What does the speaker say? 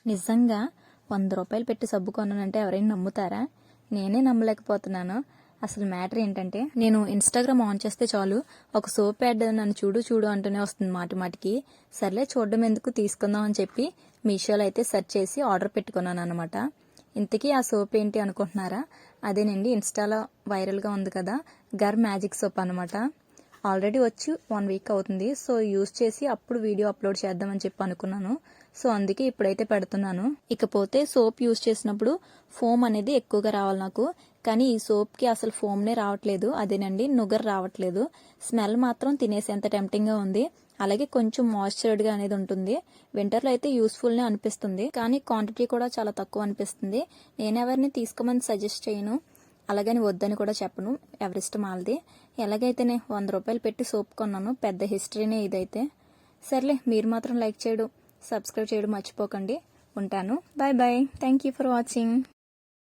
నిజంగా 100 రూపాయలు పెట్టి సబ్బు కొన్నానంటే ఎవరైనా నమ్ముతారా? నేనే నమ్మలేకపోతున్నాను. అసలు మ్యాటర్ ఏంటంటే, నేను ఇన్స్టాగ్రామ్ ఆన్ చేస్తే చాలు ఒక సోప్ యాడ్ నన్ను చూడు చూడు అంటూనే వస్తుంది మాటి మాటికి. సర్లే చూడడం ఎందుకు, తీసుకుందాం అని చెప్పి మీషోలో అయితే సెర్చ్ చేసి ఆర్డర్ పెట్టుకున్నాను అనమాట. ఇంతకీ ఆ సోప్ ఏంటి అనుకుంటున్నారా? అదేనండి, ఇన్స్టాలో వైరల్గా ఉంది కదా, గర్ మ్యాజిక్ సోప్ అనమాట. ఆల్రెడీ వచ్చి 1 వీక్ అవుతుంది. సో యూజ్ చేసి అప్పుడు వీడియో అప్లోడ్ చేద్దామని చెప్పి అనుకున్నాను. సో అందుకే ఇప్పుడైతే పెడుతున్నాను. ఇకపోతే సోప్ యూజ్ చేసినప్పుడు ఫోమ్ అనేది ఎక్కువగా రావాలి నాకు. కానీ ఈ సోప్కి అసలు ఫోమ్నే రావట్లేదు. అదేనండి, నుగర్ రావట్లేదు. స్మెల్ మాత్రం తినేసేంత టెంప్టింగ్గా ఉంది. అలాగే కొంచెం మాయిశ్చర్డ్గా అనేది ఉంటుంది. వింటర్లో అయితే యూస్ఫుల్నే అనిపిస్తుంది, కానీ క్వాంటిటీ కూడా చాలా తక్కువ అనిపిస్తుంది. నేను ఎవరిని తీసుకోమని సజెస్ట్ చేయను, అలాగని వద్దని కూడా చెప్పను. ఎవరిష్టం వాళ్ళది. ఎలాగైతేనే 100 రూపాయలు పెట్టి సోప్ కొన్నాను. పెద్ద హిస్టరీనే ఇదైతే. సర్లే, మీరు మాత్రం లైక్ చేయడం, సబ్స్క్రైబ్ చేయడం మర్చిపోకండి. ఉంటాను. Bye bye. Thank you for watching.